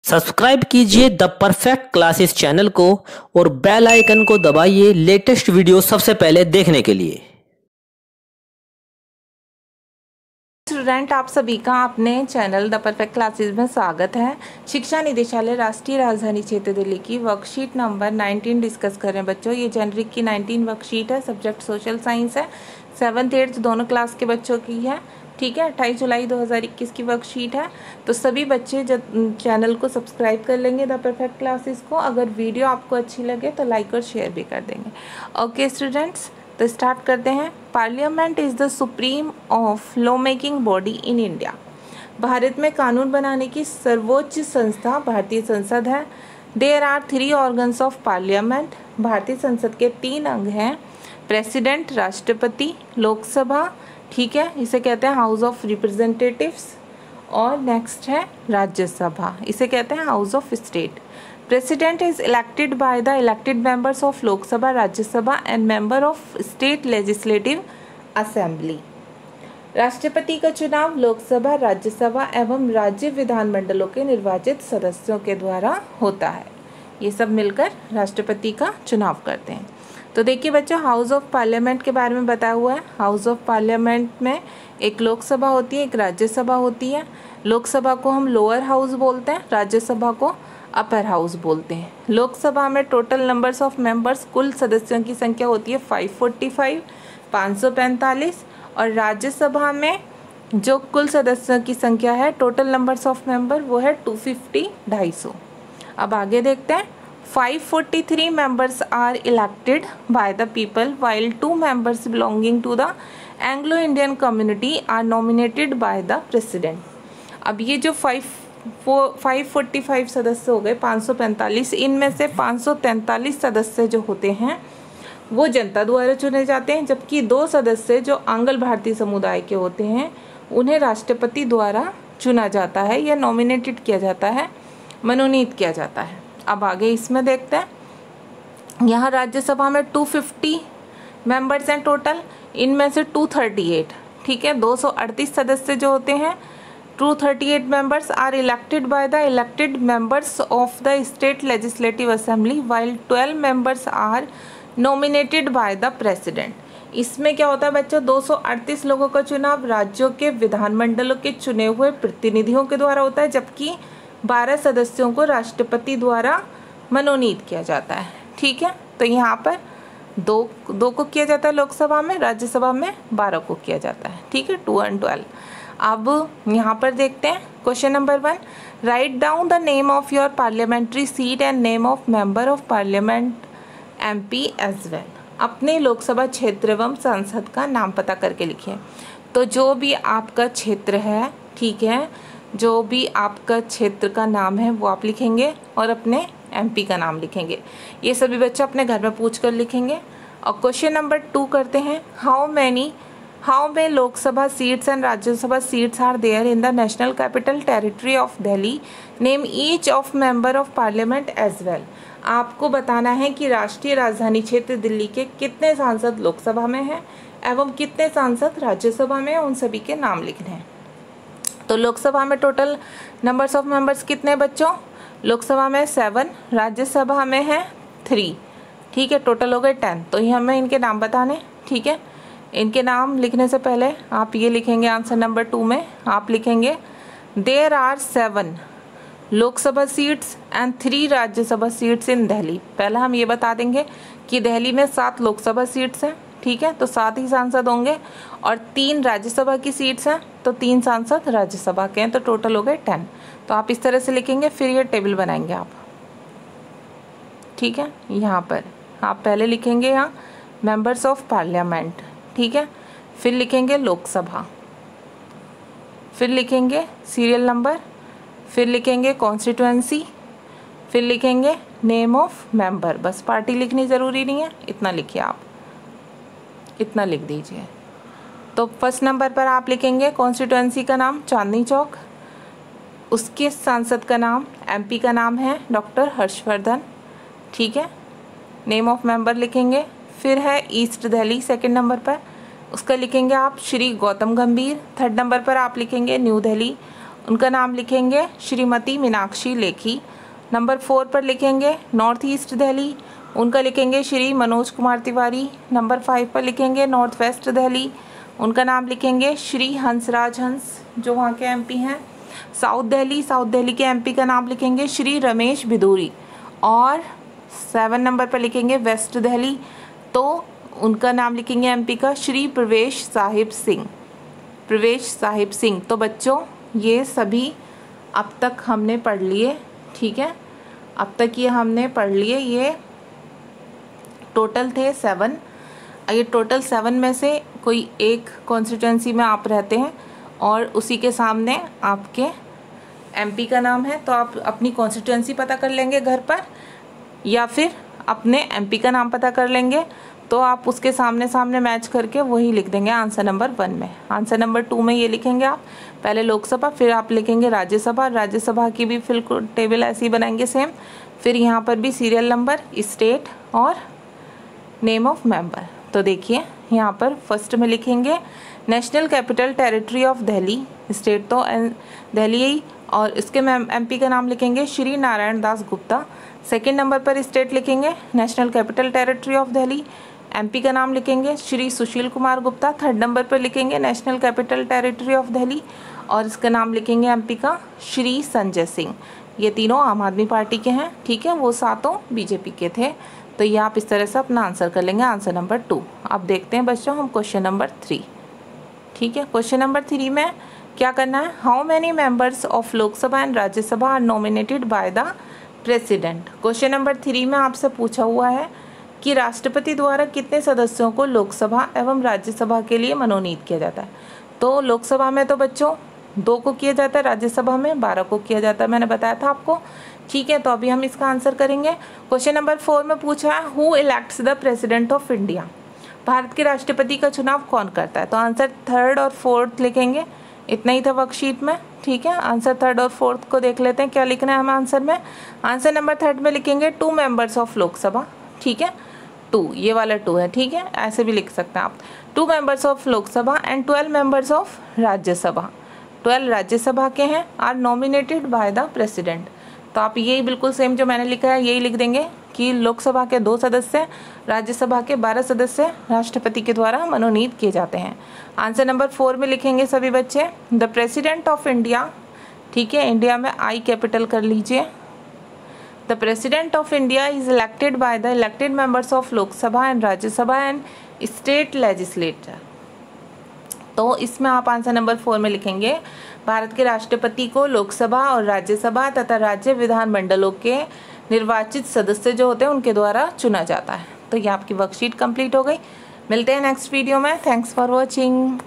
Subscribe कीजिए the perfect classes channel को और बेल आइकन को दबाइए लेटेस्ट वीडियो सबसे पहले देखने के लिए। स्टूडेंट, आप सभी का अपने चैनल द परफेक्ट क्लासेस में स्वागत है। शिक्षा निदेशालय राष्ट्रीय राजधानी क्षेत्र दिल्ली की वर्कशीट नंबर 19 डिस्कस कर रहे हैं बच्चों। ये जनवरी की 19 वर्कशीट है, सब्जेक्ट सोशल साइंस है, 7th 8th दोनों क्लास के बच्चों की है। ठीक है, 28 जुलाई 2021 की वर्कशीट है। तो सभी बच्चे जब चैनल को सब्सक्राइब कर लेंगे द परफेक्ट क्लासेस को। अगर वीडियो आपको अच्छी लगे तो लाइक और शेयर भी कर देंगे। ओके स्टूडेंट्स, तो स्टार्ट करते हैं। Parliament is the supreme of law making body in India. भारत में कानून बनाने की सर्वोच्च संस्था भारतीय संसद है। There are 3 organs of parliament. भारतीय संसद के 3 अंग हैं, प्रेसिडेंट राष्ट्रपति, लोकसभा, ठीक है, इसे कहते हैं हाउस ऑफ रिप्रेजेंटेटिव्स, और नेक्स्ट है राज्यसभा, इसे कहते हैं house of state. President is elected by the elected members of Lok Sabha, Rajya Sabha and member of State Legislative Assembly। राष्ट्रपति का चुनाव लोकसभा, राज्यसभा एवं राज्य विधानमंडलों के निर्वाचित सदस्यों के द्वारा होता है। ये सब मिलकर राष्ट्रपति का चुनाव करते हैं। तो देखिए बच्चों, हाउस ऑफ पार्लियामेंट के बारे में बताया हुआ है। हाउस ऑफ पार्लियामेंट में एक लोकसभा होती है, एक राज्यसभा होती है। लोकसभा को हम लोअर हाउस बोलते हैं, राज्यसभा को अपर हाउस बोलते हैं। लोकसभा में टोटल नंबर्स ऑफ मेंबर्स, कुल सदस्यों की संख्या होती है 545, 545, और राज्यसभा में जो कुल सदस्यों की संख्या है, टोटल नंबर्स ऑफ मेंबर, वो है 250, 250। अब आगे देखते हैं। 543 members are elected by the people while 2 members belonging to the Anglo Indian community are nominated by the president. अब ये जो 545 सदस्य हो गए, 545, इनमें से 543 सदस्य जो होते हैं वो जनता द्वारा चुने जाते हैं, जबकि 2 सदस्य जो आंग्ल भारतीय समुदाय के होते हैं उन्हें राष्ट्रपति द्वारा चुना जाता है या नॉमिनेटेड किया जाता है, मनोनीत किया जाता है। अब आगे इसमें देखते हैं। यहाँ राज्यसभा में 250 मेंबर्स हैं टोटल, इनमें से 238, ठीक है, 238 सदस्य जो होते हैं, 238 members are elected by the elected members of the state legislative assembly while 12 members are nominated by the president। इसमें क्या होता है बच्चों, 238 लोगों का चुनाव राज्यों के विधानमंडलों के चुने हुए प्रतिनिधियों के द्वारा होता है, जबकि 12 सदस्यों को राष्ट्रपति द्वारा मनोनीत किया जाता है। ठीक है, तो यहाँ पर दो को किया जाता है लोकसभा में, राज्यसभा में 12 को किया जाता है। ठीक है, 2 and 12। अब यहाँ पर देखते हैं question number 1। Write down the name of your parliamentary seat and name of member of parliament MP as well. अपने लोकसभा क्षेत्र एवं सांसद का नाम पता करके लिखिए। तो जो भी आपका क्षेत्र है, ठीक है, जो भी आपका क्षेत्र का नाम है वो आप लिखेंगे और अपने MP का नाम लिखेंगे। ये सभी बच्चे अपने घर में पूछ कर लिखेंगे। और क्वेश्चन नंबर 2 करते हैं। How many Lok Sabha seats and Rajya Sabha seats are there in the national capital territory of Delhi, name each of member of parliament as well. आपको बताना है कि राष्ट्रीय राजधानी क्षेत्र दिल्ली के कितने सांसद लोकसभा में हैं एवं कितने सांसद राज्यसभा में हैं, उन सभी के नाम लिखने हैं। तो लोकसभा में टोटल नंबर्स ऑफ मेंबर्स कितने बच्चों, लोकसभा में 7, राज्यसभा में है 3, ठीक है, टोटल हो गए 10। तो ये हमें इनके नाम बताने। ठीक है, इनके नाम लिखने से पहले आप ये लिखेंगे, आंसर नंबर 2 में आप लिखेंगे there are 7 Lok Sabha seats and 3 Rajya Sabha seats in Delhi. पहला हम ये बता देंगे कि दिल्ली में 7 लोकसभा सीट्स हैं, ठीक है, तो 7 ही सांसद होंगे, और 3 राज्यसभा की सीट्स हैं, तो 3 सांसद राज्यसभा के हैं, तो टोटल हो गए 10। तो आप इस तरह से लिखेंगे, फिर ये टेबल बनाएंगे आप। ठीक है, यहाँ पर आप पहले लिखेंगे यहाँ मेंबर्स ऑफ पार्लियामेंट, ठीक है, फिर लिखेंगे लोकसभा, फिर लिखेंगे सीरियल नंबर, फिर लिखेंगे कॉन्स्टिट्यूएंसी, फिर लिखेंगे नेम ऑफ मेंबर। बस पार्टी लिखनी ज़रूरी नहीं है, इतना लिखिए आप, इतना लिख दीजिए। तो फर्स्ट नंबर पर आप लिखेंगे कॉन्स्टिट्यूएंसी का नाम चांदनी चौक, उसके सांसद का नाम MP का नाम है डॉक्टर हर्षवर्धन, ठीक है, नेम ऑफ मेंबर लिखेंगे। फिर है ईस्ट दिल्ली सेकंड नंबर पर, उसका लिखेंगे आप श्री गौतम गंभीर। थर्ड नंबर पर आप लिखेंगे न्यू दिल्ली, उनका नाम लिखेंगे श्रीमती मीनाक्षी लेखी। नंबर 4 पर लिखेंगे नॉर्थ ईस्ट दिल्ली, उनका लिखेंगे श्री मनोज कुमार तिवारी। नंबर 5 पर लिखेंगे नॉर्थ वेस्ट दिल्ली, उनका नाम लिखेंगे श्री हंसराज हंस, जो वहाँ के एमपी हैं। साउथ दिल्ली के एमपी का नाम लिखेंगे श्री रमेश बिदूरी। और 7 नंबर पर लिखेंगे वेस्ट दिल्ली, तो उनका नाम लिखेंगे एमपी का श्री प्रवेश साहिब सिंह। तो बच्चों ये सभी अब तक हमने पढ़ लिए, ठीक है, अब तक ये हमने पढ़ लिए। ये टोटल थे 7। ये टोटल 7 में से कोई एक कॉन्स्टिट्यूंसी में आप रहते हैं और उसी के सामने आपके एमपी का नाम है, तो आप अपनी कॉन्स्टिट्यूंसी पता कर लेंगे घर पर, या फिर अपने एमपी का नाम पता कर लेंगे, तो आप उसके सामने सामने मैच करके वही लिख देंगे आंसर नंबर 1 में। आंसर नंबर 2 में ये लिखेंगे आप, पहले लोकसभा, फिर आप लिखेंगे राज्यसभा। राज्यसभा की भी फिर टेबल ऐसे ही बनाएंगे सेम। फिर यहाँ पर भी सीरियल नंबर, स्टेट और नेम ऑफ मेंबर। तो देखिए यहाँ पर फर्स्ट में लिखेंगे national capital territory of Delhi, state तो दिल्ली ही, और इसके एमपी का नाम लिखेंगे श्री नारायण दास गुप्ता। सेकंड नंबर पर स्टेट लिखेंगे national capital territory of Delhi, MP का नाम लिखेंगे श्री सुशील कुमार गुप्ता। थर्ड नंबर पर लिखेंगे national capital territory of Delhi और इसका नाम लिखेंगे एमपी का श्री संजय सिंह। ये तीनों आम आदमी पार्टी के हैं, ठीक है, वो 7 बीजेपी के थे। तो ये आप इस तरह से अपना आंसर कर लेंगे, आंसर नंबर 2। अब देखते हैं बच्चों हम क्वेश्चन नंबर 3, ठीक है। क्वेश्चन नंबर 3 में क्या करना है, how many members of Lok Sabha and Rajya Sabha are nominated by the president. Question number 3 में आपसे पूछा हुआ है कि राष्ट्रपति द्वारा कितने सदस्यों को लोकसभा एवं राज्यसभा के लिए मनोनीत किया जाता है। तो लोकसभा में तो बच्चों 2 को किया जाता है, राज्यसभा में 12 को किया जाता है, मैंने बताया था आपको, ठीक है। तो अभी हम इसका आंसर करेंगे। क्वेश्चन नंबर 4 में पूछा है who elects the president of India, Bharat के राष्ट्रपति का चुनाव कौन करता है। तो आंसर 3rd और 4th लिखेंगे, इतना ही था वर्कशीट में, ठीक है। आंसर 3rd और 4th को देख लेते हैं क्या लिखना है हमें आंसर में। आंसर नंबर 3rd में लिखेंगे 2 मेंबर्स ऑफ लोकसभा, ठीक है, 2, ये वाला 2 है, ठीक है, ऐसे भी लिख सकते हैं आप। 2 members of Lok Sabha and 12 members of Rajya Sabha, 12 Rajya Sabha के हैं, are nominated by the president. तो आप यही बिल्कुल सेम जो मैंने लिखा है यही लिख देंगे कि लोकसभा के 2 सदस्य, राज्यसभा के 12 सदस्य राष्ट्रपति के द्वारा मनोनीत किए जाते हैं। आंसर नंबर 4 में लिखेंगे सभी बच्चे द प्रेसिडेंट ऑफ इंडिया, ठीक है, इंडिया में आई कैपिटल कर लीजिए। The president of India is elected by the elected members of Lok Sabha and Rajya Sabha and state legislature. तो इसमें आप आंसर नंबर 4 में लिखेंगे भारत के राष्ट्रपति को लोकसभा और राज्यसभा तथा राज्य विधानमंडलों के निर्वाचित सदस्य जो होते हैं उनके द्वारा चुना जाता है। तो ये आपकी वर्कशीट कंप्लीट हो गई। मिलते हैं नेक्स्ट वीडियो में। Thanks for watching.